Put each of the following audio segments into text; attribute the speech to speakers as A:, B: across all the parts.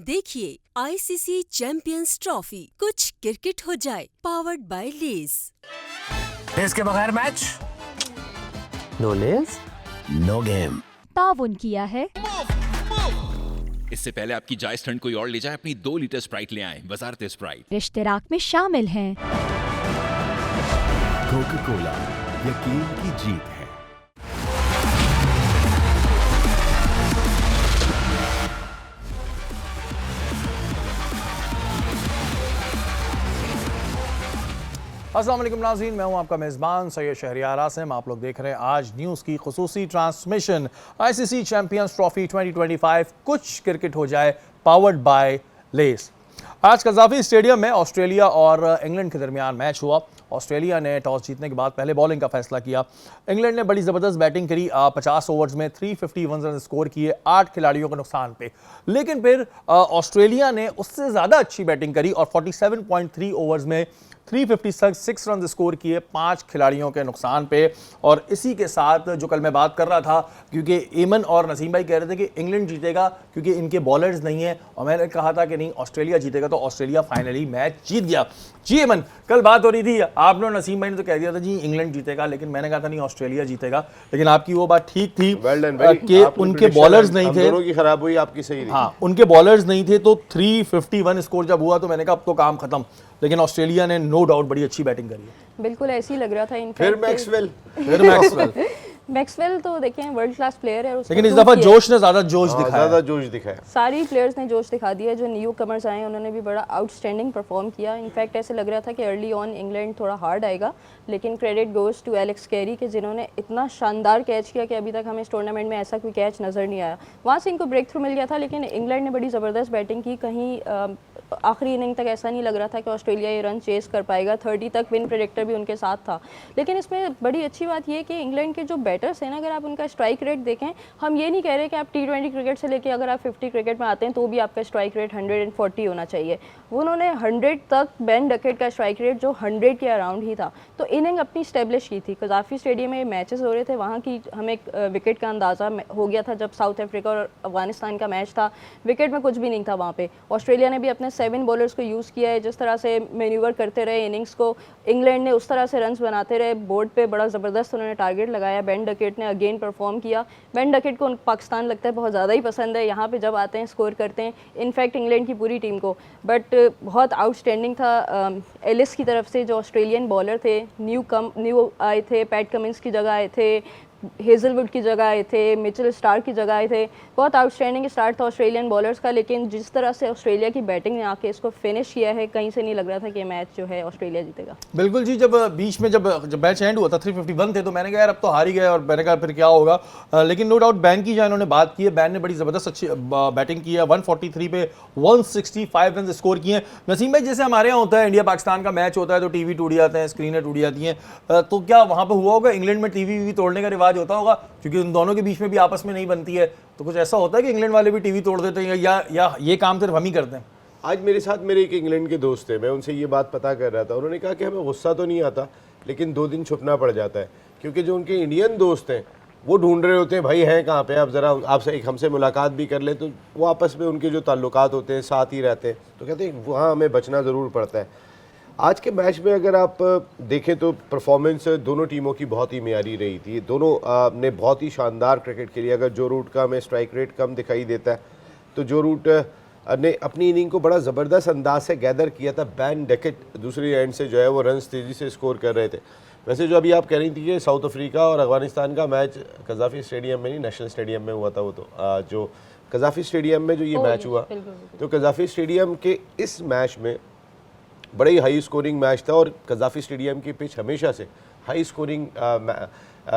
A: देखिए ICC champions trophy, कुछ cricket हो जाए, पावर्ड बाय लेस।
B: इसके बगैर match
C: no Lay's
B: no game.
D: ताउन किया है।
E: इससे पहले आपकी जायज ठंड कोई और ले जाए, अपनी 2 लीटर स्प्राइट ले आए। वजारत स्प्राइट
D: इश्तिराक में शामिल हैं।
F: कोका कोला, यकीन की जीत है।
G: अस्सलाम वालेकुम नाज़रीन, मैं हूं आपका मेज़बान सैयद शहरियार आसिम। आप लोग देख रहे हैं आज न्यूज़ की खुसूसी ट्रांसमिशन आईसीसी चैंपियंस ट्रॉफी 2025 कुछ क्रिकेट हो जाए, पावर्ड बाय लेस। आज कज़ाफ़ी स्टेडियम में ऑस्ट्रेलिया और इंग्लैंड के दरमियान मैच हुआ। ऑस्ट्रेलिया ने टॉस जीतने के बाद पहले बॉलिंग का फैसला किया। इंग्लैंड ने बड़ी ज़बरदस्त बैटिंग करी, 50 ओवर्स में 351 रन स्कोर किए 8 खिलाड़ियों के नुकसान पे। लेकिन फिर ऑस्ट्रेलिया ने उससे ज़्यादा अच्छी बैटिंग करी और 47.3 ओवर्स में 356 रन स्कोर किए 5 खिलाड़ियों के नुकसान पे। और इसी के साथ जो कल मैं बात कर रहा था, क्योंकि एमन और नसीम भाई कह रहे थे कि इंग्लैंड जीतेगा क्योंकि इनके बॉलर्स नहीं हैं, और मैंने कहा था कि नहीं ऑस्ट्रेलिया जीतेगा, तो ऑस्ट्रेलिया फाइनली मैच जीत गया। जी एमन, कल बात हो रही थी, आपने और नसीम भाई ने तो कह दिया था जी इंग्लैंड जीतेगा, लेकिन मैंने कहा था नहीं ऑस्ट्रेलिया जीतेगा। लेकिन आपकी वो बात ठीक थी कि उनके बॉलर्स नहीं थे,
C: दोनों की खराब हुई, आपकी सही रही।
G: हाँ, उनके बॉलर्स नहीं थे, तो 351 स्कोर जब हुआ तो मैंने कहा अब तो काम खत्म। लेकिन ऑस्ट्रेलिया ने नो डाउट बड़ी अच्छी बैटिंग करी है।
H: बिल्कुल ऐसे ही लग रहा था।
C: फिर मैक्सवेल
H: मैक्सवेल तो देखें वर्ल्ड क्लास प्लेयर है,
G: लेकिन इस दफा जोश ने ज्यादा जोश दिखाया,
C: ज्यादा जोश दिखाया।
H: सारी प्लेयर्स ने जोश दिखा दिया। जो न्यू कमर्स आए उन्होंने भी बड़ा आउटस्टैंडिंग परफॉर्म किया। इनफैक्ट ऐसे लग रहा था कि अर्ली ऑन इंग्लैंड थोड़ा हार्ड आएगा, लेकिन credit goes to Alex Carey के जिन्होंने इतना शानदार कैच किया कि अभी तक हमें इस टूर्नामेंट में ऐसा कोई कैच नज़र नहीं आया। वहाँ से इनको ब्रेक थ्रू मिल गया था, लेकिन इंग्लैंड ने बड़ी ज़बरदस्त बैटिंग की। कहीं आखिरी इनिंग तक ऐसा नहीं लग रहा था कि ऑस्ट्रेलिया ये रन चेस कर पाएगा। 30 तक विन प्रेडिक्टर भी उनके साथ था। लेकिन इसमें बड़ी अच्छी बात यह कि इंग्लैंड के जो बैटर्स हैं ना, अगर आप उनका स्ट्राइक रेट देखें, हम ये नहीं कह रहे कि आप T20 क्रिकेट से लेके अगर आप 50 क्रिकेट में आते हैं तो भी आपका स्ट्राइक रेट 140 होना चाहिए। उन्होंने 100 तक, बेन डकेट का स्ट्राइक रेट जो 100 के अराउंड ही था, तो इनिंग अपनी स्टेब्लिश की थी। कज़ाफ़ी स्टेडियम में मैचेस हो रहे थे, वहाँ की हमें विकेट का अंदाज़ा हो गया था। जब साउथ अफ्रीका और अफगानिस्तान का मैच था, विकेट में कुछ भी नहीं था वहाँ पे। ऑस्ट्रेलिया ने भी अपने 7 बॉलर्स को यूज़ किया है, जिस तरह से मैन्यूवर करते रहे इनिंग्स को, इंग्लैंड ने उस तरह से रन्स बनाते रहे। बोर्ड पे बड़ा ज़बरदस्त उन्होंने टारगेट लगाया। बेन डकेट ने अगेन परफॉर्म किया। बेन डकेट को पाकिस्तान लगता है बहुत ज़्यादा ही पसंद है, यहाँ पे जब आते हैं स्कोर करते हैं, इनफैक्ट इंग्लैंड की पूरी टीम को। बट बहुत आउटस्टैंडिंग था एलिस की तरफ से, जो ऑस्ट्रेलियन बॉलर थे। न्यू आए थे, पैट कमिंस की जगह आए थे, हेजलवुड की जगह आए थे, मिचेल स्टार्क की जगह आए थे। बहुत आउटस्टैंडिंग स्टार्ट था ऑस्ट्रेलियन बॉलर्स का, लेकिन जिस तरह से ऑस्ट्रेलिया की बैटिंग ने आके इसको फिनिश किया है, कहीं से नहीं लग रहा था कि मैच जो है ऑस्ट्रेलिया जीतेगा।
G: बिल्कुल जी, जब बीच में जब मैच एंड हुआ था 351 थे, तो मैंने कहा यार अब तो हार ही गए, और मैंने कहा फिर क्या होगा। लेकिन नो डाउट बैन की जाए, इन्होंने बात की है, बैन ने बड़ी ज़बरदस्त अच्छी बैटिंग की है। 143 पे 165 रन स्कोर किए हैं। नसीम भाई, जैसे हमारे यहाँ होता है इंडिया पाकिस्तान का मैच होता है तो टीवी टूट जाते हैं, स्क्रीनें टूट जाती हैं, तो क्या वहाँ पर हुआ होगा इंग्लैंड में टीवी तोड़ने का रिवाज होता होगा? क्योंकि उन दोनों के बीच में भी आपस में नहीं बनती है, तो कुछ ऐसा होता है कि इंग्लैंड वाले भी टीवी तोड़ देते हैं, या ये काम सिर्फ हम ही करते हैं?
C: आज मेरे साथ मेरे एक इंग्लैंड के दोस्त थे, मैं उनसे ये बात पता कर रहा था। उन्होंने कहा कि हमें गुस्सा तो नहीं आता, लेकिन 2 दिन छुपना पड़ जाता है, क्योंकि जो उनके इंडियन दोस्त हैं वो ढूंढ रहे होते हैं भाई हैं कहाँ पे, आप ज़रा आपसे एक हमसे मुलाकात भी कर ले, तो वो आपस में उनके जो ताल्लुकात होते हैं साथ ही रहते हैं, तो कहते हैं वहाँ हमें बचना ज़रूर पड़ता है। आज के मैच में अगर आप देखें तो परफॉर्मेंस दोनों टीमों की बहुत ही मियारी रही थी। दोनों ने बहुत ही शानदार क्रिकेट खेली। अगर जो रूट का हमें स्ट्राइक रेट कम दिखाई देता है, तो जो रूट ने अपनी इनिंग को बड़ा ज़बरदस्त अंदाज से गैदर किया था। बैन डकेट दूसरी एंड से जो है वो रन्स तेज़ी से स्कोर कर रहे थे। वैसे जो अभी आप कह रही थी कि साउथ अफ्रीका और अफगानिस्तान का मैच कज़ाफ़ी स्टेडियम में नहीं, नेशनल स्टेडियम में हुआ था, वो तो जो कज़ाफ़ी स्टेडियम में जो ये मैच हुआ, तो कज़ाफ़ी स्टेडियम के इस मैच में बड़ा ही हाई स्कोरिंग मैच था। और कज़ाफ़ी स्टेडियम की पिच हमेशा से हाई स्कोरिंग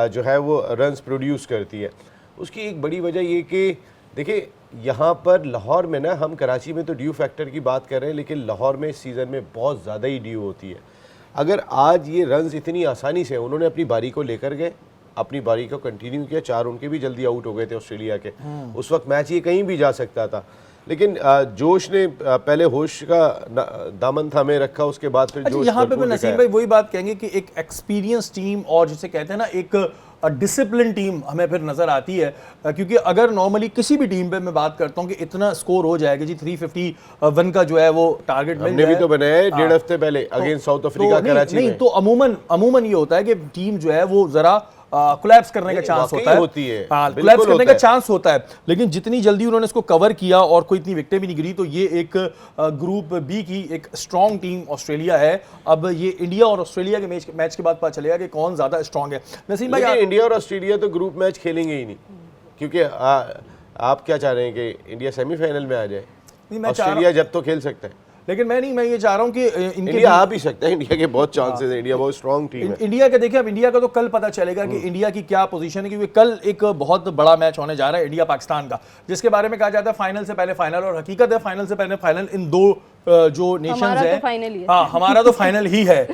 C: जो है वो रन्स प्रोड्यूस करती है। उसकी एक बड़ी वजह ये कि देखिए यहाँ पर लाहौर में ना, हम कराची में तो ड्यू फैक्टर की बात कर रहे हैं, लेकिन लाहौर में इस सीज़न में बहुत ज़्यादा ही ड्यू होती है। अगर आज ये रन्स इतनी आसानी से उन्होंने अपनी बारी को लेकर गए, अपनी बारी को कंटिन्यू किया, 4 उनके भी जल्दी आउट हो गए थे ऑस्ट्रेलिया के, उस वक्त मैच ये कहीं भी जा सकता था। लेकिन जोश ने पहले होश का दामन थामे रखा, उसके बाद फिर जोश।
G: यहाँ पे नसीम भाई वही बात कहेंगे कि एक एक्सपीरियंस टीम और जिसे कहते हैं ना एक डिसिप्लिन टीम हमें फिर नजर आती है, क्योंकि अगर नॉर्मली किसी भी टीम पे मैं बात करता हूं कि इतना स्कोर हो जाएगा जी 351 का जो है वो टारगेट मिल
C: हमने भी
G: जाए।
C: तो बनाया है 1.5 हफ्ते पहले अगेंस्ट साउथ अफ्रीका कराची
G: नहीं
C: में।
G: तो अमूमन ये होता है कि टीम जो है वो जरा कोलैप्स करने का
C: नहीं,
G: चांस
C: वाकई
G: होता है,
C: होती है, बिल्कुल
G: कोलैप्स करने
C: होता
G: का
C: है।
G: चांस होता है, लेकिन जितनी जल्दी उन्होंने इसको कवर किया और कोई इतनी विकेटें भी नहीं गिरी, तो ये एक ग्रुप बी की एक स्ट्रॉन्ग टीम ऑस्ट्रेलिया है। अब ये इंडिया और ऑस्ट्रेलिया के मैच के बाद पता चलेगा कि कौन ज्यादा स्ट्रॉन्ग है। नसीम भाई,
C: लेकिन इंडिया और ऑस्ट्रेलिया तो ग्रुप मैच खेलेंगे ही नहीं, क्योंकि आप क्या चाह रहे हैं कि इंडिया सेमीफाइनल में आ जाए?
G: नहीं, मैं चाह रहा
C: ऑस्ट्रेलिया जब तो खेल सकता है,
G: लेकिन मैं ये चाह रहा हूं कि इनके
C: इंडिया आ भी सकता है। इंडिया के बहुत चांसेस हैं, इंडिया बहुत स्ट्रॉन्ग टीम है।
G: इंडिया का देखिए, अब इंडिया का तो कल पता चलेगा कि इंडिया की क्या पोजीशन है, क्योंकि कल एक बहुत बड़ा मैच होने जा रहा है इंडिया पाकिस्तान का, जिसके बारे में कहा जाता है फाइनल से पहले फाइनल, और हकीकत है फाइनल से पहले फाइनल इन दो जो नेशंस
H: हमारा
G: है,
H: तो फाइनल ही है।
G: हाँ हमारा तो फाइनल ही है।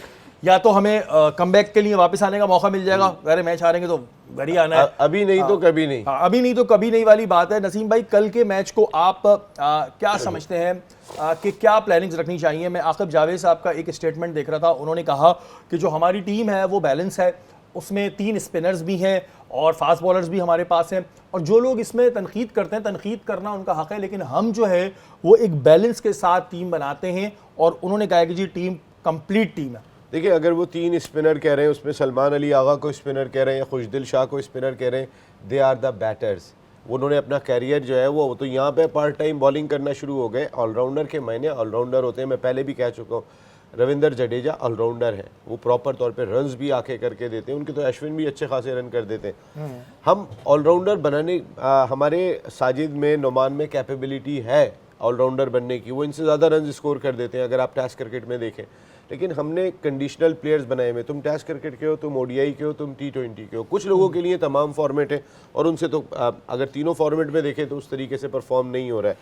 G: या तो हमें कमबैक के लिए वापस आने का मौका मिल जाएगा, अरे मैच हारेंगे तो घर ही आना है,
C: अभी नहीं तो कभी नहीं।
G: हाँ, अभी नहीं तो कभी नहीं वाली बात है। नसीम भाई, कल के मैच को आप क्या समझते हैं कि क्या प्लानिंग्स रखनी चाहिए? मैं आकिब जावेद साहब का एक स्टेटमेंट देख रहा था, उन्होंने कहा कि जो हमारी टीम है वो बैलेंस है, उसमें 3 स्पिनर्स भी हैं और फास्ट बॉलर्स भी हमारे पास हैं, और जो लोग इसमें तनकीद करते हैं, तनकीद करना उनका हक है, लेकिन हम जो है वो एक बैलेंस के साथ टीम बनाते हैं, और उन्होंने कहा कि जी टीम कंप्लीट टीम है।
C: देखिए, अगर वो 3 स्पिनर कह रहे हैं, उसमें सलमान अली आगा को स्पिनर कह रहे हैं या खुशदिल शाह को स्पिनर कह रहे हैं, दे आर द बैटर्स। उन्होंने अपना कैरियर जो है वो तो यहाँ पे पार्ट टाइम बॉलिंग करना शुरू हो गए। ऑलराउंडर के मायने ऑलराउंडर होते हैं, मैं पहले भी कह चुका हूँ। रविंद्र जडेजा ऑलराउंडर है, वो प्रॉपर तौर पे रन्स भी आके करके देते हैं, उनके तो अश्विन भी अच्छे खासे रन कर देते हैं। हम ऑलराउंडर बनाने हमारे साजिद में, नुमान में कैपेबिलिटी है ऑलराउंडर बनने की, वो इनसे ज़्यादा रन स्कोर कर देते हैं अगर आप टेस्ट क्रिकेट में देखें। लेकिन हमने कंडीशनल प्लेयर्स बनाए हुए, तुम टेस्ट क्रिकेट के हो, तुम ओडीआई के हो, तुम T20 के हो। कुछ लोगों के लिए तमाम फॉर्मेट है और उनसे तो अगर तीनों फॉर्मेट में देखें तो उस तरीके से परफॉर्म नहीं हो रहा है।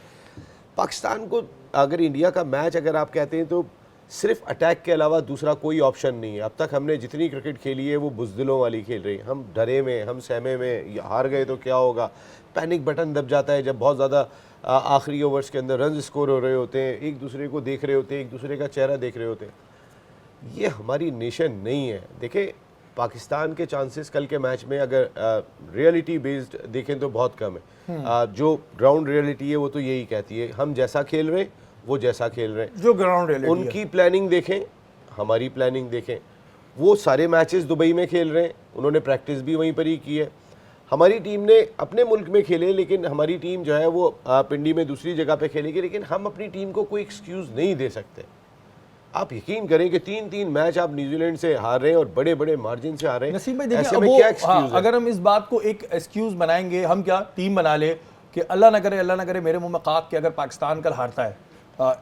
C: पाकिस्तान को अगर इंडिया का मैच अगर आप कहते हैं तो सिर्फ अटैक के अलावा दूसरा कोई ऑप्शन नहीं है। अब तक हमने जितनी क्रिकेट खेली है वो बुज़दिलों वाली खेल रही है। हम डरे में, हम सहमे में, हार गए तो क्या होगा, पैनिक बटन दब जाता है जब बहुत ज़्यादा आखिरी ओवर्स के अंदर रन स्कोर हो रहे होते हैं, एक दूसरे को देख रहे होते हैं, एक दूसरे का चेहरा देख रहे होते हैं। ये हमारी नेशन नहीं है। देखें, पाकिस्तान के चांसेस कल के मैच में अगर रियलिटी बेस्ड देखें तो बहुत कम है। जो ग्राउंड रियलिटी है वो तो यही कहती है हम जैसा खेल रहे हैं वो जैसा खेल रहे हैं।
G: जो ग्राउंड रियलिटी है,
C: उनकी प्लानिंग देखें, हमारी प्लानिंग देखें। वो सारे मैचेस दुबई में खेल रहे हैं, उन्होंने प्रैक्टिस भी वहीं पर ही की है। हमारी टीम ने अपने मुल्क में खेले, लेकिन हमारी टीम जो है वो पिंडी में दूसरी जगह पे खेलेगी, लेकिन हम अपनी टीम को कोई एक्सक्यूज़ नहीं दे सकते। आप यकीन करें कि 3-3 मैच आप न्यूजीलैंड से हार रहे हैं और बड़े बड़े मार्जिन से हार रहे हैं।
G: नसीब भाई
C: ऐसे
G: देखिए,
C: में
G: अब
C: क्या
G: वो
C: एक्सक्यूज है?
G: अगर हम इस बात को एक एक्सक्यूज बनाएंगे, हम क्या टीम बना ले कि अल्लाह ना करे मेरे मुंह में खाक कि अगर पाकिस्तान कल हारता है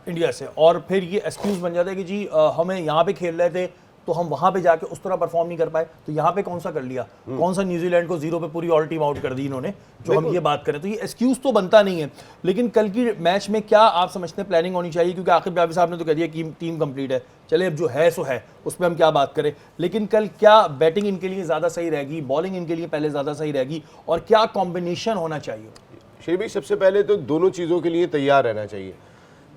G: इंडिया से, और फिर ये एक्सक्यूज बन जाता है कि जी हमें यहाँ पे खेल रहे थे तो हम वहाँ पे जाके उस तरह परफॉर्म नहीं कर पाए, तो यहाँ पे कौन सा कर लिया, कौन सा न्यूजीलैंड को 0 पे पूरी ऑल टीम आउट कर दी इन्होंने, जो हम ये बात करें, तो ये एक्सक्यूज तो बनता नहीं है। लेकिन कल की मैच में क्या आप समझते हैं प्लानिंग होनी चाहिए? क्योंकि आकिब जावेद साहब ने तो कह दिया कि टीम कंप्लीट है, चले अब जो है सो है, उस पर हम क्या बात करें। लेकिन कल क्या बैटिंग इनके लिए ज़्यादा सही रहेगी, बॉलिंग इनके लिए पहले ज़्यादा सही रहेगी, और क्या कॉम्बिनेशन होना चाहिए?
C: शेर भाई, सबसे पहले तो दोनों चीज़ों के लिए तैयार रहना चाहिए।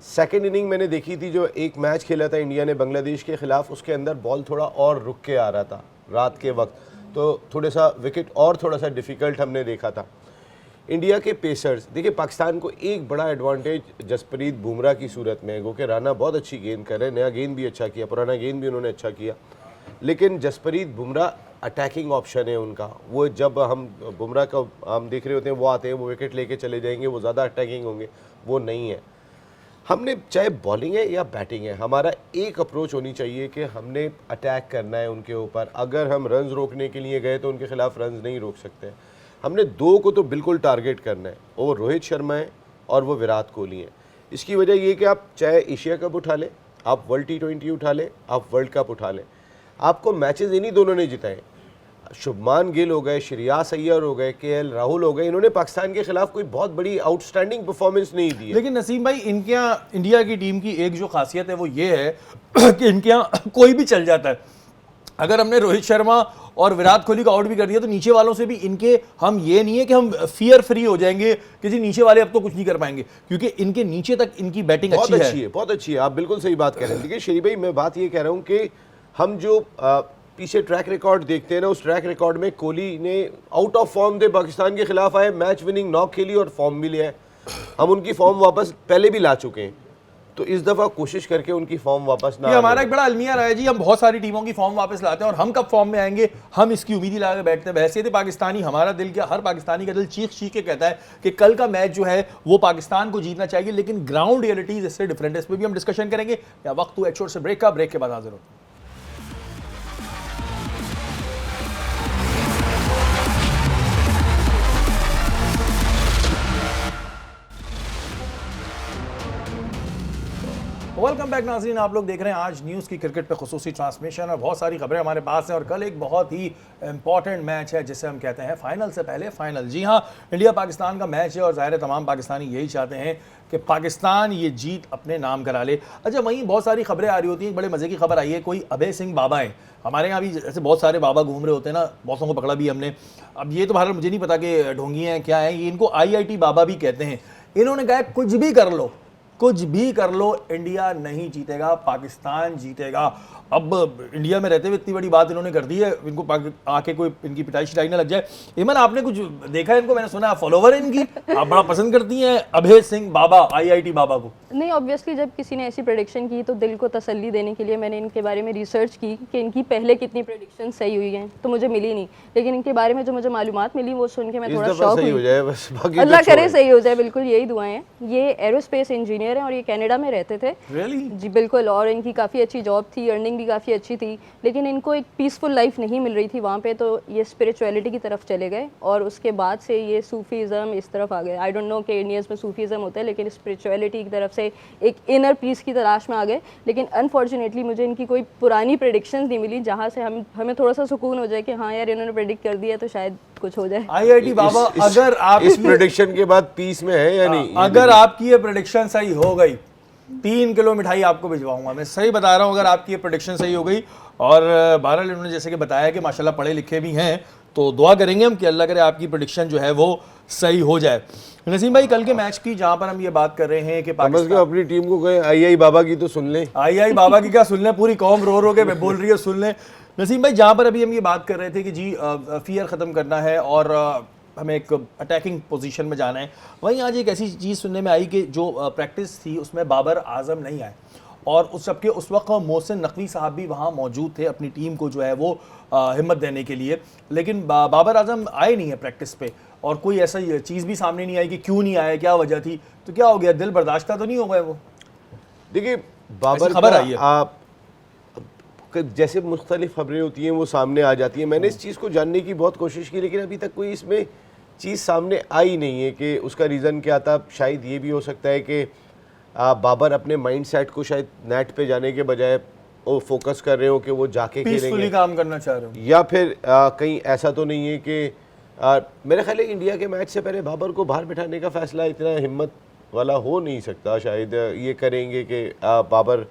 C: सेकंड इनिंग मैंने देखी थी, जो एक मैच खेला था इंडिया ने बांग्लादेश के खिलाफ, उसके अंदर बॉल थोड़ा और रुक के आ रहा था रात के वक्त, तो थोड़ा सा विकेट और थोड़ा सा डिफ़िकल्ट हमने देखा था। इंडिया के पेसर्स, देखिए पाकिस्तान को एक बड़ा एडवांटेज जसप्रीत बुमराह की सूरत में है, क्योंकि राना बहुत अच्छी गेंद कर रहे हैं, नया गेंद भी अच्छा किया, पुराना गेंद भी उन्होंने अच्छा किया, लेकिन जसप्रीत बुमराह अटैकिंग ऑप्शन है उनका। वो जब हम बुमराह का हम देख रहे होते हैं, वो आते हैं, वो विकेट लेके चले जाएंगे, वो ज़्यादा अटैकिंग होंगे, वो नहीं है। हमने चाहे बॉलिंग है या बैटिंग है, हमारा एक अप्रोच होनी चाहिए कि हमने अटैक करना है उनके ऊपर। अगर हम रन्स रोकने के लिए गए तो उनके खिलाफ रन्स नहीं रोक सकते। हमने 2 को तो बिल्कुल टारगेट करना है, वो रोहित शर्मा है और वो विराट कोहली है। इसकी वजह ये कि आप चाहे एशिया कप उठा लें, आप वर्ल्ड T20 उठा लें, आप वर्ल्ड कप उठा लें, आपको मैचेस इन्हीं दोनों ने जिताए। शुभमान गिल हो गए, श्रेयस अय्यर हो गए, KL राहुल हो गए, इन्होंने पाकिस्तान के खिलाफ कोई बहुत बड़ी आउटस्टैंडिंग परफॉर्मेंस नहीं दी है।
G: लेकिन नसीम भाई, इनके यहाँ इंडिया की टीम की एक जो खासियत है वो ये है कि इनके यहाँ कोई भी चल जाता है। अगर हमने रोहित शर्मा और विराट कोहली को आउट भी कर दिया तो नीचे वालों से भी इनके, हम ये नहीं है कि हम फियर फ्री हो जाएंगे कि जी नीचे वाले अब तो कुछ नहीं कर पाएंगे, क्योंकि इनके नीचे तक इनकी बैटिंग
C: बहुत
G: अच्छी
C: अच्छी है, बहुत अच्छी है। आप बिल्कुल सही बात कह रहे हैं। देखिए शेरी भाई, मैं बात ये कह रहा हूँ कि हम जो पीछे ट्रैक रिकॉर्ड देखते हैं ना, उस ट्रैक रिकॉर्ड में कोहली ने आउट ऑफ फॉर्म थे, पाकिस्तान के खिलाफ आए, मैच विनिंग नॉक खेली और फॉर्म भी लिया है। हम उनकी फॉर्म वापस पहले भी ला चुके हैं, तो इस दफ़ा कोशिश करके उनकी फॉर्म वापस ना।
G: ये हमारा एक बड़ा अलमिया रहा है जी, हम बहुत सारी टीमों की फॉर्म वापस लाते हैं और हम कब फॉर्म में आएंगे हम इसकी उम्मीद ही लगा बैठते हैं। बहैसियत पाकिस्तानी हमारा दिल, क्या हर पाकिस्तानी का दिल चीख चीख के कहता है कि कल का मैच जो है वो पाकिस्तान को जीतना चाहिए, लेकिन ग्राउंड रियलिटीज इससे डिफरेंट है। इस पर भी हम डिस्कशन करेंगे। या वक्त हुआ एक छोटे से ब्रेक का, ब्रेक के बाद हाजिर होते हैं। वेलकम बैक नाज़रीन, आप लोग देख रहे हैं आज न्यूज़ की क्रिकेट पे खुसूसी ट्रांसमिशन और बहुत सारी खबरें हमारे पास हैं। और कल एक बहुत ही इंपॉर्टेंट मैच है जिसे हम कहते हैं फाइनल से पहले फाइनल। जी हाँ, इंडिया पाकिस्तान का मैच है और ज़ाहिर है तमाम पाकिस्तानी यही चाहते हैं कि पाकिस्तान ये जीत अपने नाम करा ले। अच्छा, वहीं बहुत सारी खबरें आ रही होती हैं। बड़े मज़े की खबर आई है, कोई अभय सिंह बाबा है हमारे यहाँ भी, ऐसे बहुत सारे बाबा घूम रहे होते हैं ना, बहुतों को पकड़ा भी हमने। अब ये तो भारत मुझे नहीं पता कि ढोंगी हैं क्या है, ये इनको IIT बाबा भी कहते हैं। इन्होंने कहा कुछ भी कर लो, कुछ भी कर लो, इंडिया नहीं जीतेगा, पाकिस्तान जीतेगा। अब इंडिया में रहते हुए इतनी बड़ी बात इन्होंने कर दी है, इनको आके कोई इनकी पिटाई शिटाई ना लग जाए। इमन, आपने कुछ देखा है इनको? मैंने सुना है फॉलोवर है इनकी, आप बड़ा पसंद करती हैं अभय सिंह बाबा, IIT बाबा को।
H: नहीं, ऑब्वियसली जब किसी ने ऐसी प्रेडिक्शन की तो दिल को तसल्ली देने के लिए मैंने इनके बारे में रिसर्च की कि इनकी पहले कितनी प्रेडिक्शन सही हुई हैं, तो मुझे मिली नहीं। लेकिन इनके बारे में जो मुझे मालूमात मिली वो सुन के मैं थोड़ा शॉक हुई। अल्लाह करे सही हो जाए, बिल्कुल यही दुआएं हैं। ये एरोस्पेस इंजीनियर हैं और ये कनाडा में रहते थे। जी बिल्कुल, और इनकी काफ़ी अच्छी जॉब थी, अर्निंग भी काफ़ी अच्छी थी, लेकिन इनको एक पीसफुल लाइफ नहीं मिल रही थी वहाँ पे, तो ये स्पिरिचुअलिटी की तरफ चले गए और उसके बाद से ये सूफीज़म इस तरफ आ गए। आई डोंट नो कि इंडियंस में सूफीज़म होता है, लेकिन स्पिरिचुअलिटी की तरफ से एक इनर पीस की तलाश में आ गए। लेकिन अनफॉर्चुनेटली मुझे इनकी कोई पुरानी प्रेडिक्शंस नहीं मिली जहाँ से हमें थोड़ा सा सुकून हो जाए कि हाँ यार इन्होंने प्रेडिक्ट कर दिया तो शायद कुछ हो जाए।
G: IIT बाबा, अगर आप
C: इस प्रेडिक्शन के बाद पीस में है या नहीं?
G: अगर आपकी ये प्रेडिक्शन सही हो गई, 3 किलो मिठाई आपको भिजवाऊंगा, मैं सही बता रहा हूँ। अगर आपकी ये प्रेडिक्शन सही हो गई और बहरहाल इन्होंने जैसे कि बताया कि माशाल्लाह पढ़े लिखे भी हैं, तो दुआ करेंगे हम कि अल्लाह करे आपकी प्रेडिक्शन जो है वो सही हो जाए। नसीम भाई, कल के मैच की जहाँ पर हम ये बात कर रहे हैं कि
C: पाकिस्तान अपनी टीम को कहे II बाबा की तो सुन लें।
G: II बाबा की क्या सुन लें, पूरी कौम रो रो के बोल रही है सुन लें। नसीम भाई, जहाँ पर अभी हम ये बात कर रहे थे कि जी फियर ख़त्म करना है और हमें एक अटैकिंग पोजीशन में जाना है, वहीं आज एक ऐसी चीज़ सुनने में आई कि जो प्रैक्टिस थी उसमें बाबर आजम नहीं आए और उस सबके उस वक्त मोहसिन नकवी साहब भी वहाँ मौजूद थे अपनी टीम को जो है वो हिम्मत देने के लिए, लेकिन बाबर आजम आए नहीं है प्रैक्टिस पे और कोई ऐसा चीज़ भी सामने नहीं आई कि क्यों नहीं आए, क्या वजह थी, तो क्या हो गया, दिल बर्दाश्त तो नहीं हो गए वो?
C: देखिए, बाबर
G: खबर आई है,
C: आप जैसे मुख्तलिफ खबरें होती हैं वो सामने आ जाती हैं। मैंने इस चीज़ को जानने की बहुत कोशिश की, लेकिन अभी तक कोई इसमें चीज़ सामने आई नहीं है कि उसका रीज़न क्या था। शायद ये भी हो सकता है कि बाबर अपने माइंड सेट को शायद नेट पे जाने के बजाय वो फोकस कर रहे हो कि वो जाके खेलेंगे,
G: काम करना चाह रहे हो,
C: या फिर कहीं ऐसा तो नहीं है कि मेरे ख्याल है इंडिया के मैच से पहले बाबर को बाहर बिठाने का फैसला इतना हिम्मत वाला हो नहीं सकता। शायद ये करेंगे कि बाबर,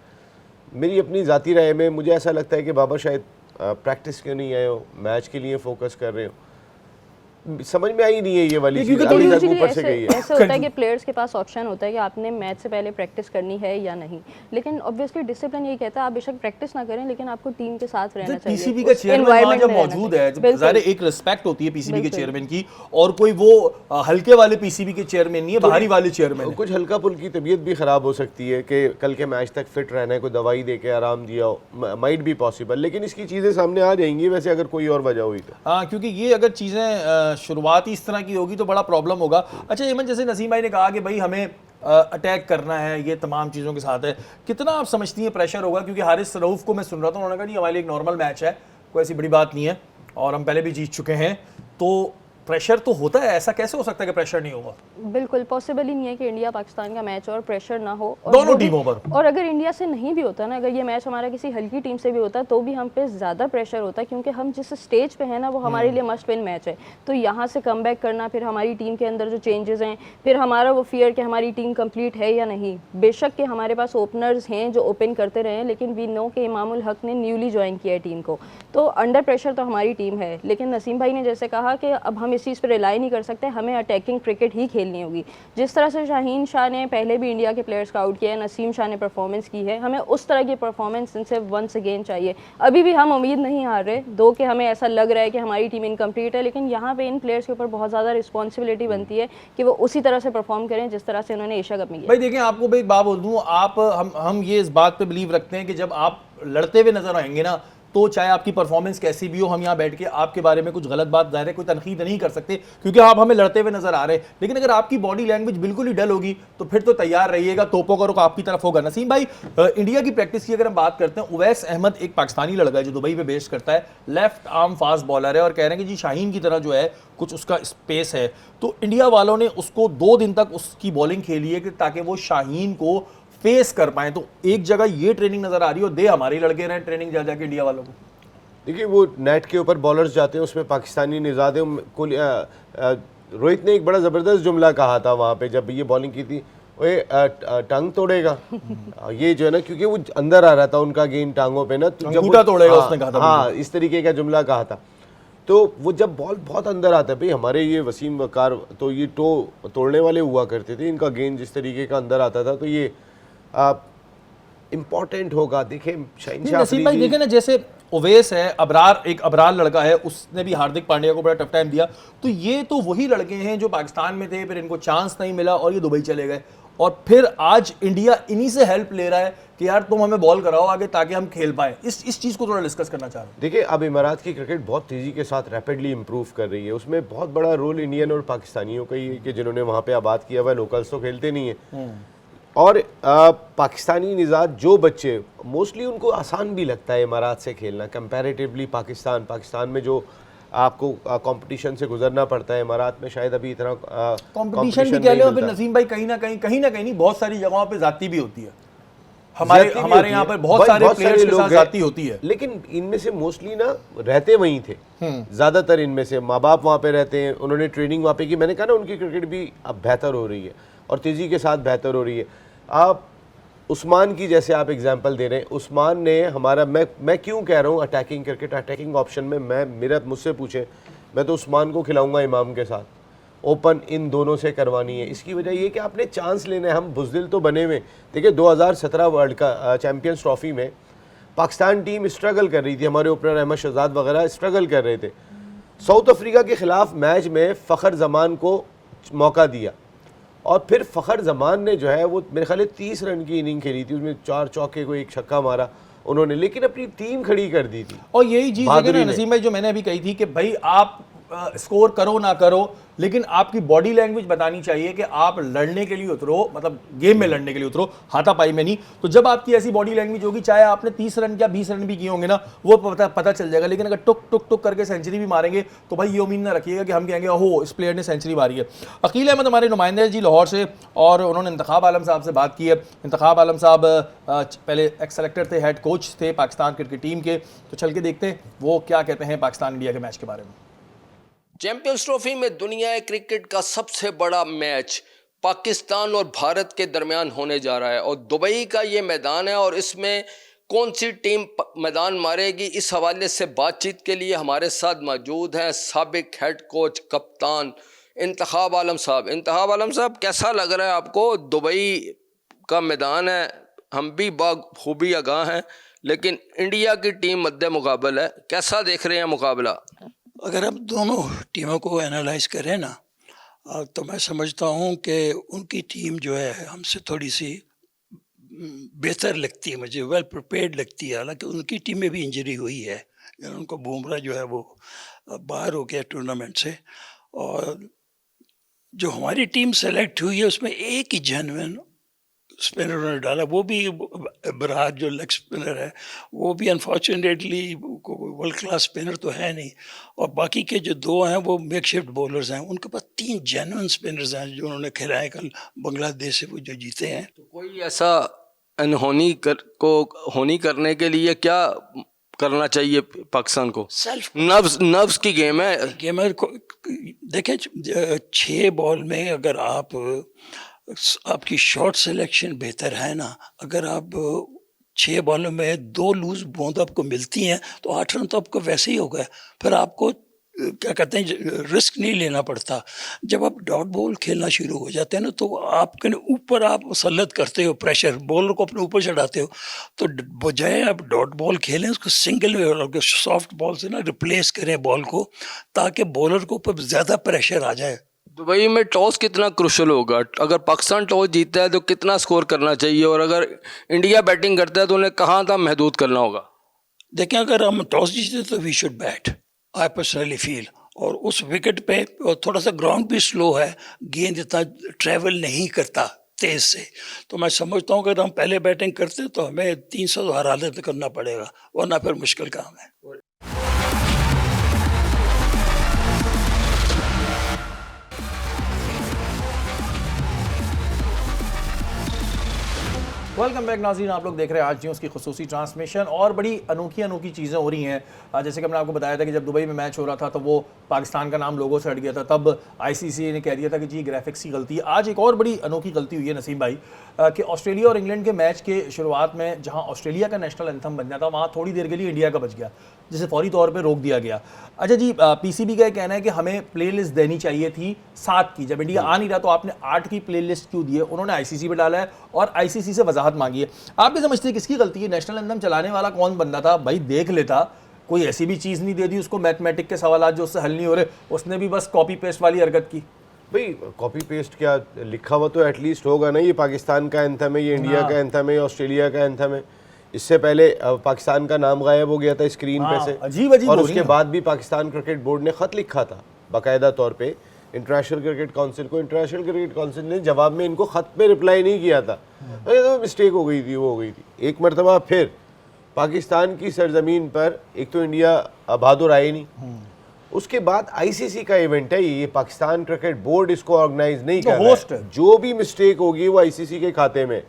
C: मेरी अपनी ज़ाती राय में मुझे ऐसा लगता है कि बाबर शायद प्रैक्टिस क्यों नहीं आए हो, मैच के लिए फोकस कर रहे हो। समझ में आई नहीं है ये वाली चीज़, अभी तक ऊपर से गई है।
H: ऐसा होता है कि प्लेयर्स के पास ऑप्शन होता है कि आपने मैच से पहले प्रैक्टिस करनी है या नहीं, लेकिन ऑब्वियसली डिसिप्लिन ये कहता है आप बेशक प्रैक्टिस ना करें लेकिन आपको टीम के साथ रहना चाहिए।
G: पीसीबी का चेयरमैन जब मौजूद है, ज़ाहिर एक रिस्पेक्ट होती है पीसीबी के चेयरमैन की, और कोई वो हल्के वाले पीसीबी के चेयरमैन नहीं है, भारी वाले चेयरमैन।
C: कुछ हल्का पुल्की तबीयत भी ख़राब हो सकती है कि कल के मैच तक फिट रहना है, कोई दवाई दे के आराम दिया हो, माइट भी पॉसिबल, लेकिन इसकी चीज़ें सामने आ जाएंगी वैसे अगर कोई और वजह हुई तो।
G: हाँ, क्योंकि ये अगर चीज़ें शुरुआत इस की होगी तो बड़ा प्रॉब्लम होगा। अच्छा इमन, जैसे नसीम भाई ने कहा कि भाई हमें अटैक करना है, ये तमाम चीज़ों के साथ है, कितना आप समझती हैं प्रेशर होगा? क्योंकि हारिस रऊफ को मैं सुन रहा था, उन्होंने कहा नहीं हमारे लिए एक नॉर्मल मैच है, कोई ऐसी बड़ी बात नहीं है और हम पहले भी जीत चुके हैं, तो प्रेशर तो होता है, ऐसा कैसे हो सकता है कि प्रेशर नहीं होगा?
H: बिल्कुल पॉसिबल ही नहीं है कि इंडिया पाकिस्तान का मैच और प्रेशर ना हो, और
G: दोनों टीमों पर।
H: और अगर इंडिया से नहीं भी होता ना, अगर ये मैच हमारा किसी हल्की टीम से भी होता तो भी हम पे ज़्यादा प्रेशर होता, क्योंकि हम जिस स्टेज पे है ना वो हमारे लिए मस्ट विन मैच है। तो यहाँ से कम बैक करना, फिर हमारी टीम के अंदर जो चेंजेस हैं, फिर हमारा वो फियर कि हमारी टीम कंप्लीट है या नहीं। बेशक कि हमारे पास ओपनर्स हैं जो ओपन करते रहे, लेकिन वी नो कि इमामुल हक ने न्यूली ज्वाइन किया है टीम को, तो अंडर प्रेशर तो हमारी टीम है। लेकिन नसीम भाई ने जैसे कहा कि अब हम इस चीज़ पर रिलाई नहीं कर सकते, हमें अटैकिंग क्रिकेट ही खेलनी होगी। जिस तरह से शाहीन शाह ने पहले भी इंडिया के प्लेयर्स का आउट किया है, नसीम शाह ने परफॉर्मेंस की है, हमें उस तरह की परफॉर्मेंस इनसे वंस अगेन चाहिए। अभी भी हम उम्मीद नहीं हार रहे, दो कि हमें ऐसा लग रहा है कि हमारी टीम इनकम्प्लीट है, लेकिन यहाँ पे इन प्लेयर्स के ऊपर बहुत ज़्यादा रिस्पॉन्सिबिलिटी बनती है कि वो उसी तरह से परफॉर्म करें जिस तरह से उन्होंने एशिया कप में किया।
G: भाई देखें, आपको भाई एक बात बोल दूं, आप हम ये इस बात पे बिलीव रखते हैं कि जब आप लड़ते हुए नजर आएंगे ना, तो चाहे आपकी परफॉर्मेंस कैसी भी हो, हम यहाँ बैठ के आपके बारे में कुछ गलत बात, ज़ाहिर है कोई तनकीद नहीं कर सकते क्योंकि आप हमें लड़ते हुए नजर आ रहे हैं। लेकिन अगर आपकी बॉडी लैंग्वेज बिल्कुल ही डल होगी तो फिर तो तैयार रहिएगा, तोपों का रुख आपकी तरफ होगा। नसीम भाई, इंडिया की प्रैक्टिस की अगर हम बात करते हैं, उवैस अहमद एक पाकिस्तानी लड़का है जो दुबई में बेस करता है, लेफ्ट आर्म फास्ट बॉलर है और कह रहे हैं कि जी शाहीन की तरह जो है कुछ उसका स्पेस है। तो इंडिया वालों ने उसको 2 दिन तक उसकी बॉलिंग खेली है ताकि वो शाहीन को फेस कर पाए। तो एक जगह ये ट्रेनिंग नजर आ रही है, दे हमारे लड़के रहे ट्रेनिंग जा जाके इंडिया वालों को।
C: देखिए, वो नेट के ऊपर बॉलर्स जाते हैं, उसमें पाकिस्तानी निजादे रोहित ने एक बड़ा ज़बरदस्त जुमला कहा था वहाँ पे जब ये बॉलिंग की थी, वो टंग तोड़ेगा ये जो है ना, क्योंकि वो अंदर आ रहा था उनका गेंद टांगों पे ना, तो जब
G: अंगूठा तोड़ेगा उसने कहा था।
C: हाँ, इस तरीके का जुमला कहा था। तो वो जब बॉल बहुत अंदर आता है, भाई हमारे ये वसीम वकार तो ये टो तोड़ने वाले हुआ करते थे, इनका गेंद जिस तरीके का अंदर आता था तो ये इम्पोर्टेंट होगा। देखें शाहीन शाह
G: नसीम भाई, देखें ना, जैसे उवैस है, अबरार एक अबरार लड़का है, उसने भी हार्दिक पांड्या को बड़ा टफ टाइम दिया। तो ये तो वही लड़के हैं जो पाकिस्तान में थे, फिर इनको चांस नहीं मिला और ये दुबई चले गए, और फिर आज इंडिया इन्हीं से हेल्प ले रहा है कि यार तुम हमें बॉल कराओ आगे ताकि हम खेल पाए। इस चीज़ को थोड़ा डिस्कस करना चाह रहे हैं।
C: देखिए, अब इमारात की क्रिकेट बहुत तेज़ी के साथ रैपिडली इंप्रूव कर रही है, उसमें बहुत बड़ा रोल इंडियन और पाकिस्तानियों का ही है कि जिन्होंने वहाँ पे आबाद किया हुआ है, लोकल्स तो खेलते नहीं है। और पाकिस्तानी निज़ाद जो बच्चे, मोस्टली उनको आसान भी लगता है इमारात से खेलना कंपैरेटिवली पाकिस्तान में जो आपको कंपटीशन से गुजरना पड़ता है, इमारात में शायद अभी इतना
G: कंपटीशन भी कह लो, फिर नसीम भाई कहीं ना कहीं नहीं, बहुत सारी जगहों पे जाती भी होती है। हमारे यहाँ पर बहुत सारे प्लेयर्स के साथ जाती होती है,
C: लेकिन इनमें से मोस्टली ना रहते वहीं थे ज़्यादातर। इनमें से माँ बाप वहाँ पे रहते हैं, उन्होंने ट्रेनिंग वहाँ पे की। मैंने कहा ना, उनकी क्रिकेट भी अब बेहतर हो रही है और तेज़ी के साथ बेहतर हो रही है। आप उस्मान की जैसे आप एग्जांपल दे रहे हैं, उस्मान ने हमारा, मैं क्यों कह रहा हूँ अटैकिंग क्रिकेट, अटैकिंग ऑप्शन में मुझसे पूछे, मैं तो उस्मान को खिलाऊंगा इमाम के साथ, ओपन इन दोनों से करवानी है। इसकी वजह ये कि आपने चांस लेना है। हम बुज़दिल तो बने हुए। देखिए 2017 वर्ल्ड का चैम्पियंस ट्रॉफी में पाकिस्तान टीम स्ट्रगल कर रही थी, हमारे ओपनर अहमद शहजाद वगैरह स्ट्रगल कर रहे थे। साउथ अफ्रीका के ख़िलाफ़ मैच में फ़खर जमान को मौका दिया और फिर फ़खर जमान ने जो है वो मेरे ख्याल 30 रन की इनिंग खेली थी, उसमें 4 चौके को 1 छक्का मारा उन्होंने, लेकिन अपनी टीम खड़ी कर दी थी।
G: और यही चीज़ है नसीम भाई जो मैंने अभी कही थी कि भाई आप स्कोर करो ना करो, लेकिन आपकी बॉडी लैंग्वेज बतानी चाहिए कि आप लड़ने के लिए उतरो, मतलब गेम में लड़ने के लिए उतरो, हाथापाई में नहीं। तो जब आपकी ऐसी बॉडी लैंग्वेज होगी, चाहे आपने 30 रन या 20 रन भी किए होंगे ना, वो पता चल जाएगा। लेकिन अगर टुक टुक टुक करके सेंचुरी भी मारेंगे तो भाई ये उम्मीद ना रखिएगा कि हम कहेंगे ओहो इस प्लेयर ने सेंचुरी मारी है। अकील अहमद हमारे नुमाइंदे जी लाहौर से, और उन्होंने इंतखाब आलम साहब से बात की है। इंतखाब आलम साहब पहले एक्स सेलेक्टर थे, हेड कोच थे पाकिस्तान क्रिकेट टीम के। तो चल के देखते हैं वो क्या कहते हैं पाकिस्तान इंडिया के मैच के बारे में।
I: चैंपियंस ट्रॉफी में दुनिया क्रिकेट का सबसे बड़ा मैच पाकिस्तान और भारत के दरमियान होने जा रहा है और दुबई का ये मैदान है, और इसमें कौन सी टीम मैदान मारेगी, इस हवाले से बातचीत के लिए हमारे साथ मौजूद हैं साबिक हेड कोच कप्तान इंतखाब आलम साहब। इंतखाब आलम साहब, कैसा लग रहा है आपको? दुबई का मैदान है, हम भी खूबी आगाह हैं, लेकिन इंडिया की टीम मद्दे मुकाबल है, कैसा देख रहे हैं मुकाबला?
J: अगर हम दोनों टीमों को एनालाइज करें ना, तो मैं समझता हूँ कि उनकी टीम जो है हमसे थोड़ी सी बेहतर लगती है, मुझे वेल प्रिपेयर्ड लगती है। हालांकि उनकी टीम में भी इंजरी हुई है, उनको बुमराह जो है वो बाहर हो गया टूर्नामेंट से, और जो हमारी टीम सेलेक्ट हुई है उसमें एक ही जेन्युइन स्पिनर उन्होंने डाला, वो भी बराज जो लेग स्पिनर है, वो भी अनफॉर्चुनेटली वर्ल्ड क्लास स्पिनर तो है नहीं, और बाकी के जो 2 हैं वो मेकशिफ्ट बॉलर्स हैं। उनके पास 3 जेन्युइन स्पिनर्स हैं जो उन्होंने खिलाए कल बांग्लादेश से, वो जो जीते हैं।
I: तो कोई ऐसा अनहोनी होनी करने के लिए क्या करना चाहिए पाकिस्तान को?
J: सेल्फ
I: नर्व्स की गेम है।
J: देखें 6 बॉल में अगर आपकी शॉट सिलेक्शन बेहतर है ना, अगर आप 6 बॉलों में 2 लूज बॉल आपको मिलती हैं तो 8 रन तो आपको वैसे ही हो गए। फिर आपको क्या कहते हैं रिस्क नहीं लेना पड़ता। जब आप डॉट बॉल खेलना शुरू हो जाते हैं ना तो आपके ऊपर आप मुसल्लत करते हो प्रेशर, बॉलर को अपने ऊपर चढ़ाते हो, तो बजाय आप डॉट बॉल खेलें उसको सिंगल में सॉफ्ट बॉल से ना रिप्लेस करें बॉल को, ताकि बॉलर को ऊपर ज़्यादा प्रेशर आ जाए।
I: दुबई में टॉस कितना क्रुशल होगा? अगर पाकिस्तान टॉस जीतता है तो कितना स्कोर करना चाहिए, और अगर इंडिया बैटिंग करता है तो उन्हें कहाँ तक महदूद करना होगा?
J: देखें, अगर हम टॉस जीते तो we should bat, I personally feel. और उस विकेट पे थोड़ा सा ग्राउंड भी स्लो है, गेंद इतना ट्रैवल नहीं करता तेज़ से, तो मैं समझता हूँ कि अगर हम पहले बैटिंग करते तो हमें 300 हर हालत करना पड़ेगा, वरना फिर मुश्किल काम है।
G: वेलकम बैक नाज़रीन, आप लोग देख रहे हैं आज न्यूज़ की खुसूसी ट्रांसमिशन, और बड़ी अनोखी चीज़ें हो रही हैं। जैसे कि मैंने आपको बताया था कि जब दुबई में मैच हो रहा था तो वो पाकिस्तान का नाम लोगों से हट गया था, तब आईसीसी ने कह दिया था कि जी ग्राफिक्स की गलती है। आज एक और बड़ी अनोखी गलती हुई है नसीम भाई, कि ऑस्ट्रेलिया और इंग्लैंड के मैच के शुरुआत में जहाँ ऑस्ट्रेलिया का नेशनल एंथम बनना था वहाँ थोड़ी देर के लिए इंडिया का बच गया, जिसे फौरी तौर पर रोक दिया गया। अच्छा जी, पीसीबी का कहना है कि हमें प्ले लिस्ट देनी चाहिए थी 7 की, जब इंडिया आ नहीं रहा तो आपने 8 की प्ले लिस्ट क्यों दी है? उन्होंने आईसीसी पे डाला है और आईसीसी से वजाहत मांगी है। आप भी समझते हैं किसकी गलती है? नेशनल एंथम चलाने वाला कौन बंदा था भाई? देख लेता, कोई ऐसी भी चीज़ नहीं दे दी उसको, मैथमेटिक के सवाल जो उससे हल नहीं हो रहे, उसने भी बस कॉपी पेस्ट वाली हरकत की।
C: भाई कॉपी पेस्ट क्या, लिखा हुआ तो एटलीस्ट होगा ना, ये पाकिस्तान का एंथम है, ये इंडिया का एंथम है, ऑस्ट्रेलिया का एंथम है। इससे पहले पाकिस्तान का नाम गायब हो गया था स्क्रीन पे से,
G: अजीब
C: और उसके बाद भी पाकिस्तान क्रिकेट बोर्ड ने खत लिखा था बाकायदा तौर पे इंटरनेशनल क्रिकेट काउंसिल को। इंटरनेशनल क्रिकेट काउंसिल ने जवाब में इनको खत पे रिप्लाई नहीं किया था। अरे तो मिस्टेक हो गई थी, वो हो गई थी। एक मरतबा फिर पाकिस्तान की सरजमीन पर एक तो इंडिया बहादुर आए नहीं, उसके बाद आईसीसी का इवेंट है ये, पाकिस्तान क्रिकेट बोर्ड इसको ऑर्गेनाइज नहीं कर रहा है। जो भी मिस्टेक होगी वो आईसीसी के खाते में,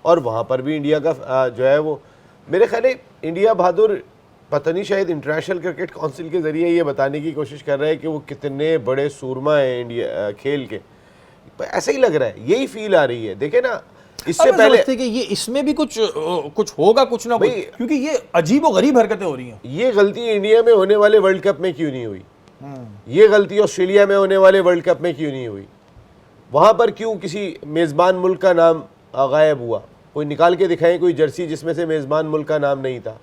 C: और वहाँ पर भी इंडिया का जो है वो, मेरे ख्याल है इंडिया बहादुर पता नहीं शायद इंटरनेशनल क्रिकेट काउंसिल के जरिए ये बताने की कोशिश कर रहा है कि वो कितने बड़े सूरमा हैं इंडिया खेल के। ऐसा ही लग रहा है, यही फील आ रही है। देखे ना, इससे पहले
G: कि ये इसमें भी कुछ होगा, कुछ ना कुछ, क्योंकि ये अजीब और गरीब हरकतें हो रही हैं।
C: ये गलती इंडिया में होने वाले वर्ल्ड कप में क्यों नहीं हुई? ये गलती ऑस्ट्रेलिया में होने वाले वर्ल्ड कप में क्यों नहीं हुई? वहां पर क्यों किसी मेजबान मुल्क का नाम गायब हुआ? कोई निकाल के दिखाएं कोई जर्सी जिसमें से मेजबान मुल्क का नाम नहीं था।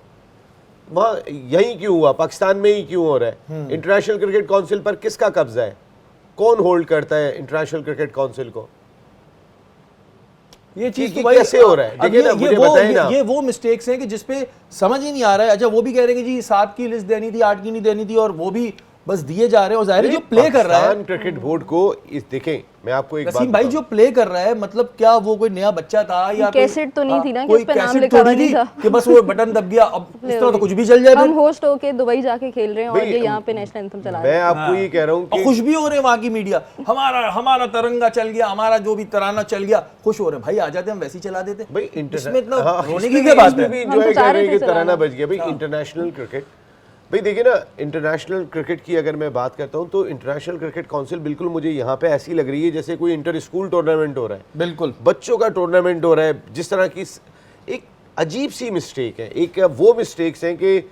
C: वहाँ यही क्यों हुआ? पाकिस्तान में ही क्यों हो रहा है? इंटरनेशनल क्रिकेट काउंसिल पर किसका कब्जा है? कौन होल्ड करता है इंटरनेशनल क्रिकेट काउंसिल को?
G: ये चीज
C: तो कैसे हो रहा है? देखिए ना, मुझे बताइए ना।
G: ये वो मिस्टेक्स हैं कि जिसपे समझ ही नहीं आ रहा है। अच्छा, वो भी कह रहे हैं कि जी 7 की लिस्ट देनी थी, 8 की नहीं देनी थी, और वो भी बस दिए जा रहे हैं। और जाहिर है जो प्ले कर रहा है
C: क्रिकेट बोर्ड को, इस देखें मैं आपको एक बात
G: भाई, जो प्ले कर रहा है, मतलब क्या वो कोई नया बच्चा था या
H: कैसेट तो नहीं थी ना कि
G: कोई
H: उस पे नाम
G: कैसेट
H: लिखा
G: तो
H: हुआ
G: नहीं
H: नहीं था
G: कि बस वो बटन दब गया। अब इस तरह तो कुछ भी चल जाए।
H: हम होस्ट होके दुबई जाके खेल रहे हैं और ये यहाँ पे नेशनल एंथम चला रहे हैं।
C: मैं आपको ये कह रहा हूँ कि
G: खुश भी हो रहे हैं वहाँ की मीडिया, हमारा तिरंगा चल गया, हमारा जो भी तराना चल गया, खुश हो रहे हैं। भाई आ जाते, हम वैसे ही चला देते
C: भाई।
G: इसमें इतना रोने की
C: की
G: क्या बात है?
C: भी एंजॉय कर रहे हैं कि तराना बच गया। भाई इंटरनेशनल क्रिकेट, भाई देखिए ना, इंटरनेशनल क्रिकेट की अगर मैं बात करता हूँ तो इंटरनेशनल क्रिकेट काउंसिल बिल्कुल मुझे यहाँ पे ऐसी लग रही है जैसे कोई इंटर स्कूल टूर्नामेंट हो रहा है।
G: बिल्कुल
C: बच्चों का टूर्नामेंट हो रहा है। जिस तरह की एक अजीब सी मिस्टेक है। एक वो मिस्टेक्स हैं कि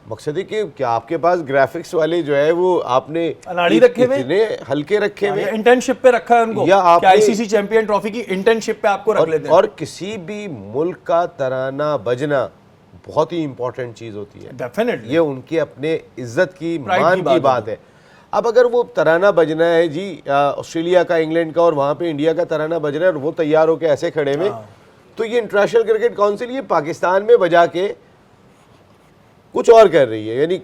C: मकसद है कि क्या आपके पास ग्राफिक्स वाले जो है वो आपने
G: अनाड़ी रखे हुए,
C: इतने हल्के रखे हुए,
G: इंटर्नशिप पे रखा है उनको,
C: या आप
G: आईसीसी चैंपियन ट्रॉफी की इंटर्नशिप पे आपको रख लेते हैं।
C: और किसी भी मुल्क का तराना बजना बहुत ही इंपॉर्टेंट चीज होती है।
G: डेफिनेटली
C: ये उनके अपने इज्जत की, मान की बात है। अब अगर वो तराना बजना है जी ऑस्ट्रेलिया का, इंग्लैंड का, और वहां पे इंडिया का तराना बज रहा है और वो तैयार होकर ऐसे खड़े में, तो ये इंटरनेशनल क्रिकेट काउंसिल ये पाकिस्तान में बजा के कुछ और कर रही है, यानी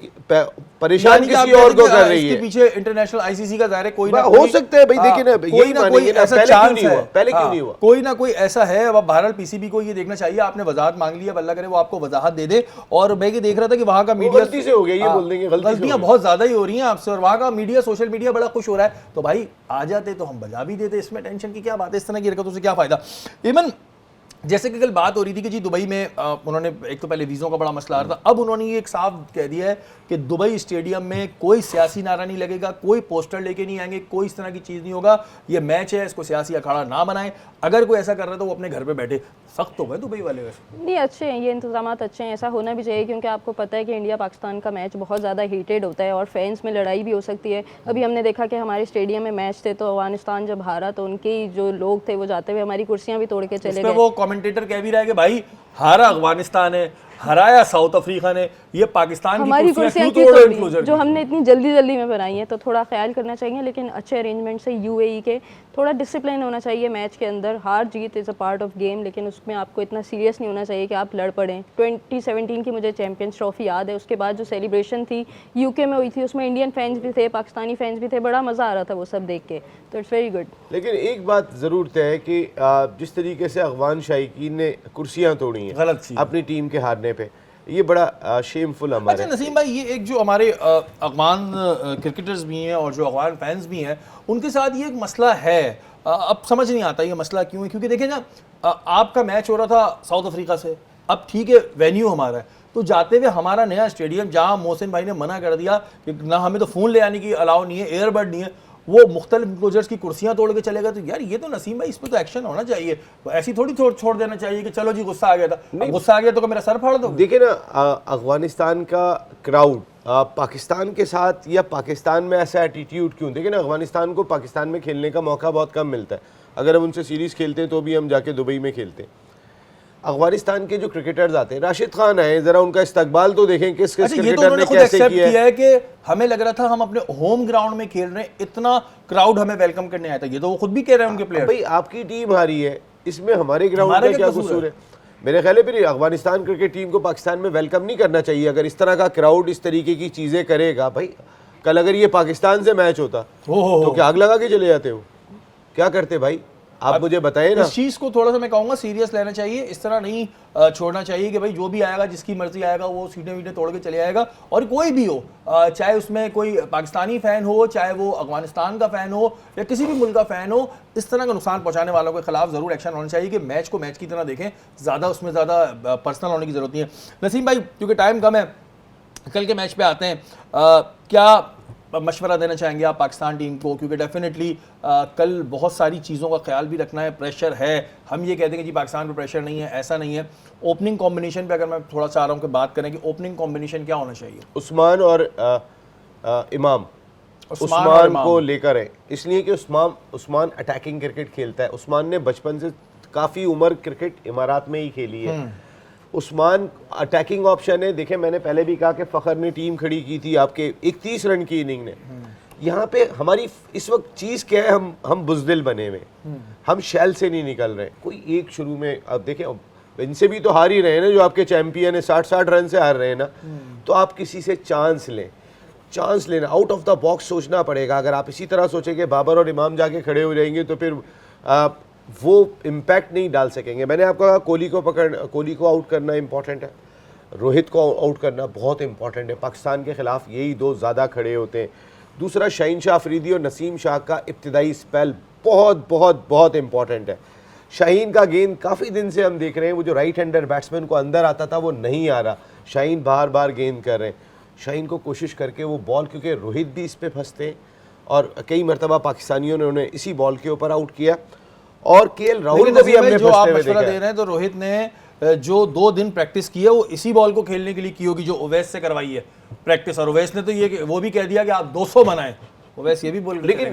C: परेशान किसी और को कर रही है।
G: इसके पीछे इंटरनेशनल आईसीसी का ज़ाहिर है कोई ना
C: हो सकता है। भाई देखिए ना, यही मानेंगे ना, पहले क्यों नहीं हुआ? पहले क्यों नहीं हुआ?
G: कोई ना कोई ऐसा है। अब बहरहाल पीसीबी को ये देखना चाहिए, आपने वजाहत मांग लिया, अल्लाह करे वो आपको वजाहत दे दे। और मैं ये देख रहा था कि वहाँ का मीडिया
C: गलती से हो गया, ये बोल देंगे
G: गलतियां बहुत ज्यादा ही हो रही हैं आपसे, और वहाँ का मीडिया, सोशल मीडिया बड़ा खुश हो रहा है। तो भाई आ जाते तो हम बजा भी देते, इसमें टेंशन की क्या बात है? इस तरह की हरकतों से क्या फायदा? इवन जैसे कि कल बात हो रही थी कि जी दुबई में उन्होंने एक तो पहले वीज़ों का बड़ा मसला आ रहा था, अब उन्होंने ये एक साफ कह दिया है कि दुबई स्टेडियम में कोई सियासी नारा नहीं लगेगा, कोई पोस्टर लेके नहीं आएंगे, कोई इस तरह की चीज़ नहीं होगा, ये मैच है, इसको सियासी अखाड़ा ना बनाएं। अगर कोई ऐसा कर रहा है तो वो अपने घर पे बैठे। सख्त हो गए दुबई वाले वैसे।
H: नहीं, अच्छे हैं ये इंतजाम, अच्छे हैं, ऐसा होना भी चाहिए क्योंकि आपको पता है कि इंडिया पाकिस्तान का मैच बहुत ज़्यादा हीटेड होता है और फैंस में लड़ाई भी हो सकती है। अभी हमने देखा कि हमारे स्टेडियम में मैच थे तो अफगानिस्तान जब हारा तो उनके जो लोग थे वो जाते हुए हमारी कुर्सियाँ भी तोड़ के चले गए।
G: वो कमेंटेटर कह भी रहा है कि भाई हारा अफगानिस्तान है, हराया साउथ अफ्रीका ने, ये पाकिस्तान
H: हमारी
G: की
H: कुर्सियां
G: क्यों
H: क्यों
G: तोड़
H: तोड़ी जो हमने इतनी जल्दी जल्दी में बनाई है, तो थोड़ा ख्याल करना चाहिए। लेकिन अच्छे अरेंजमेंट से यूएई के थोड़ा डिसिप्लिन होना चाहिए मैच के अंदर। हार जीत is a part of game, लेकिन उसमें आपको इतना सीरियस नहीं होना चाहिए कि आप लड़ पड़ें। 2017 की मुझे चैंपियंस ट्रॉफी याद है, उसके बाद जो सेलिब्रेशन थी यूके में हुई थी उसमें इंडियन फैंस भी थे, पाकिस्तानी फैंस भी थे, बड़ा मज़ा आ रहा था वो सब देख के, तो इट्स वेरी गुड।
C: लेकिन एक बात ज़रूर तय है कि जिस तरीके से अफगान शायकीन ने कुर्सियाँ तोड़ी हैं
G: गलत थी
C: अपनी टीम के हारने पे, ये बड़ा शेमफुल हमारे।
G: अच्छा नसीम भाई, ये एक जो हमारे अफगान क्रिकेटर्स भी हैं और जो अफगान फैंस भी हैं, उनके साथ ये एक मसला है। अब समझ नहीं आता ये मसला क्यों है, क्योंकि देखिए ना, आपका मैच हो रहा था साउथ अफ्रीका से, अब ठीक है वेन्यू हमारा है, तो जाते हुए हमारा नया स्टेडियम जहाँ मोहसिन भाई ने मना कर दिया कि ना हमें तो फ़ोन ले आने की अलाउ नहीं है, एयरबड नहीं है, वो मुख्तलिफ इंक्लोजर्स की कुर्सियां तोड़ के चलेगा, तो यार ये तो नसीम भाई इस पर तो एक्शन होना चाहिए। तो ऐसी थोड़ी छोड़ देना चाहिए कि चलो जी गुस्सा आ गया था, अब गुस्सा आ गया तो मेरा सर फाड़ दो।
C: देखिए ना, अफगानिस्तान का क्राउड पाकिस्तान के साथ या पाकिस्तान में ऐसा एटीट्यूड क्यों? देखिए ना, अफगानिस्तान को पाकिस्तान में खेलने का मौका बहुत कम मिलता है। अगर हम उनसे सीरीज़ खेलते हैं तो भी हम जाके दुबई में खेलते हैं। अफगानिस्तान के जो क्रिकेटर्स आते हैं, राशिद खान आए, जरा उनका इस्तकबाल तो देखें किस क्रिकेटर ने कैसे किया
G: है कि हमें लग रहा था हम अपने होम ग्राउंड में खेल रहे हैं, इतना क्राउड हमें वेलकम करने आया था, ये तो वो खुद भी कह रहे हैं उनके प्लेयर।
C: भाई आपकी टीम हारी है, इसमें हमारे ग्राउंड का क्या कसूर है? मेरे ख्याल है फिर अफगानिस्तान क्रिकेट टीम को पाकिस्तान में वेलकम नहीं करना चाहिए। अगर इस तरह का क्राउड इस तरीके की चीज़ें करेगा, भाई कल अगर ये पाकिस्तान से मैच होता तो क्या आग लगा के चले जाते हो? क्या करते भाई, आप मुझे बताएं ना।
G: इस चीज़ को थोड़ा सा मैं कहूँगा सीरियस लेना चाहिए, इस तरह नहीं छोड़ना चाहिए कि भाई जो भी आएगा जिसकी मर्जी आएगा वो सीटें वीटें तोड़ के चले आएगा, और कोई भी हो, चाहे उसमें कोई पाकिस्तानी फ़ैन हो, चाहे वो अफगानिस्तान का फ़ैन हो या किसी भी मुल्क का फ़ैन हो, इस तरह का नुकसान पहुँचाने वालों के खिलाफ ज़रूर एक्शन होना चाहिए कि मैच को मैच की तरह देखें, ज़्यादा उसमें ज़्यादा पर्सनल होने की ज़रूरत नहीं है। नसीम भाई, क्योंकि टाइम कम है, कल के मैच पे आते हैं, क्या मशवरा देना चाहेंगे आप पाकिस्तान टीम को? क्योंकि डेफिनेटली कल बहुत सारी चीज़ों का ख्याल भी रखना है, प्रेशर है। हम ये कहते हैं कि जी पाकिस्तान पे प्रेशर नहीं है, ऐसा नहीं है। ओपनिंग कॉम्बिनेशन पे अगर मैं थोड़ा चाह रहा हूँ कि बात करें कि ओपनिंग कॉम्बिनेशन क्या होना चाहिए?
C: उस्मान और इमाम, उस्मान को लेकर है, इसलिए कि उस्मान अटैकिंग क्रिकेट खेलता है। उस्मान ने बचपन से काफ़ी उम्र क्रिकेट इमारात में ही खेली है। उस्मान अटैकिंग ऑप्शन है। देखें, मैंने पहले भी कहा कि फ़खर ने टीम खड़ी की थी आपके 31 रन की इनिंग ने। यहाँ पे हमारी इस वक्त चीज़ क्या है, हम बुज़दिल बने हुए, हम शैल से नहीं निकल रहे। कोई एक शुरू में, अब देखें इनसे भी तो हार ही रहे हैं ना, जो आपके चैंपियन है 60-60 रन से हार रहे हैं ना, तो आप किसी से चांस लें, चांस लेना, आउट ऑफ द बॉक्स सोचना पड़ेगा। अगर आप इसी तरह सोचेंगे बाबर और इमाम जाके खड़े हो जाएंगे तो फिर वो इम्पैक्ट नहीं डाल सकेंगे। मैंने आपको कहा कोहली को आउट करना इंपॉर्टेंट है, रोहित को आउट करना बहुत इंपॉर्टेंट है। पाकिस्तान के ख़िलाफ़ यही दो ज़्यादा खड़े होते हैं। दूसरा, शाहीन शाह अफरीदी और नसीम शाह का इब्तिदाई स्पेल बहुत बहुत बहुत इंपॉर्टेंट है। शाहीन का गेंद काफ़ी दिन से हम देख रहे हैं, वो जो राइट हैंडर बैट्समैन को अंदर आता था वो नहीं आ रहा। शाहीन बार बार गेंद कर रहे हैं। शाहीन को कोशिश करके वो बॉल, क्योंकि रोहित भी इस पर फंसते हैं और कई मरतबा पाकिस्तानियों ने उन्हें इसी बॉल के ऊपर आउट किया। और केएल राहुल को भी हमने
G: जो आप मशवरा दे रहे हैं, तो रोहित ने जो 2 दिन प्रैक्टिस की है वो इसी बॉल को खेलने के लिए की होगी जो ओवैस से करवाई है प्रैक्टिस, और ओवैस ने तो ये वो भी कह दिया कि आप 200 बनाएं, ओवैस ये भी बोल।
C: लेकिन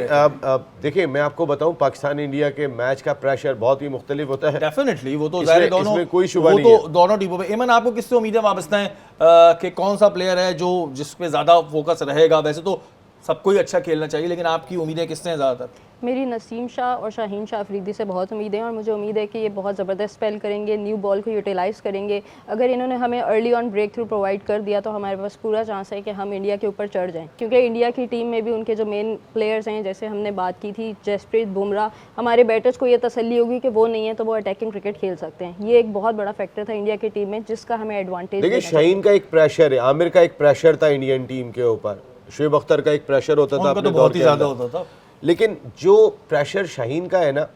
C: देखिए, मैं आपको बताऊं, पाकिस्तान इंडिया के मैच का प्रेशर बहुत ही मुख्तलिफ होता है।
G: डेफिनेटली वो तो ज़ाहिर दोनों,
C: इसमें कोई शुबा नहीं
G: है, दोनों टीमों पे। इमन, आपको किससे उम्मीदें वाबस्ता हैं कि कौन सा प्लेयर है जो जिस पे ज़्यादा फोकस रहेगा? वैसे तो सबको ही अच्छा खेलना चाहिए, लेकिन आपकी उम्मीदें किससे हैं ज़्यादातर?
H: मेरी नसीम शाह और शाहीन शाह अफरीदी से बहुत उम्मीदें हैं और मुझे उम्मीद है कि ये बहुत ज़बरदस्त स्पेल करेंगे, न्यू बॉल को यूटिलाइज़ करेंगे। अगर इन्होंने हमें early on breakthrough provide कर दिया तो हमारे पास पूरा चांस है कि हम इंडिया के ऊपर चढ़ जाएं, क्योंकि इंडिया की टीम में भी उनके जो मेन प्लेयर्स हैं, जैसे हमने बात की थी जसप्रीत बुमराह, हमारे बैटर्स को ये तसल्ली होगी कि वो नहीं है तो वो अटैकिंग क्रिकेट खेल सकते हैं। ये एक बहुत बड़ा फैक्टर था इंडिया की टीम में जिसका हमें एडवांटेज।
C: देखिए, शाहीन का एक प्रेशर है, आमिर का एक प्रेशर था इंडियन टीम के ऊपर, शुएब अख्तर का एक प्रेशर होता था,
G: तो बहुत ही ज़्यादा होता था।
C: लेकिन जो प्रेशर शाहीन का है ना,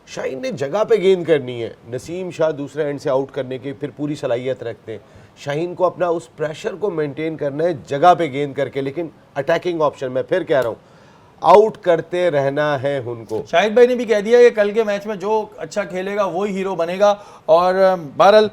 C: शाहीन ने जगह पे गेंद करनी है, नसीम शाह दूसरे एंड से आउट करने की फिर पूरी सलाहियत रखते हैं। शाहीन को अपना उस प्रेशर को मेंटेन करना है जगह पे गेंद करके, लेकिन अटैकिंग ऑप्शन मैं फिर कह रहा हूँ आउट करते रहना है उनको।
G: शाहिद भाई ने भी कह दिया कि कल के मैच में जो अच्छा खेलेगा वही हीरो बनेगा। और बहरहाल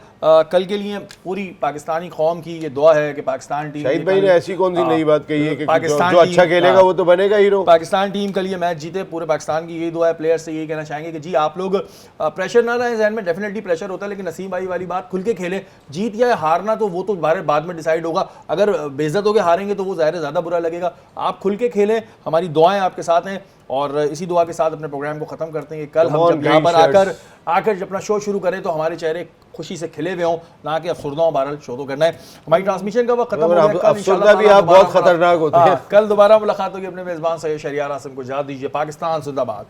G: कल के लिए पूरी पाकिस्तानी कौम की ये दुआ है कि पाकिस्तान टीम,
C: शाहिद भाई ने ऐसी कौन सी नई बात कही है कि
G: पाकिस्तान
C: जो अच्छा खेलेगा वो तो बनेगा हीरो।
G: पाकिस्तान टीम कल ये मैच जीते, पूरे पाकिस्तान की यही दुआ है। प्लेयर्स से यही कहना चाहेंगे कि जी आप लोग प्रेशर ना रहे जहन में, डेफिनेटली प्रेशर होता है, लेकिन नसीम भाई वाली बात, खुल के खेले। जीत या हारना तो वो तो बाद में डिसाइड होगा, अगर बेइज्जत होकर हारेंगे तो वो ज़ाहिर ज़्यादा बुरा लगेगा। आप खुल के खेलें, हमारी दुआएं आपके साथ हैं। और इसी दुआ के साथ अपने प्रोग्राम को खत्म करते हैं। कल हम जब यहाँ पर आकर जब अपना शो शुरू करें तो हमारे चेहरे खुशी से खिले हुए हों, ना कि अफसरदा हों। बहरहाल शो तो करना है, हमारी ट्रांसमिशन का वक्त खत्म हो गया।
C: अफसरदा भी आप बहुत खतरनाक होते हैं।
G: कल दोबारा मुलाकात होगी। अपने मेजबान सैयद शहरियार आसिम को इजाज़त दीजिए। पाकिस्तान जिंदाबाद।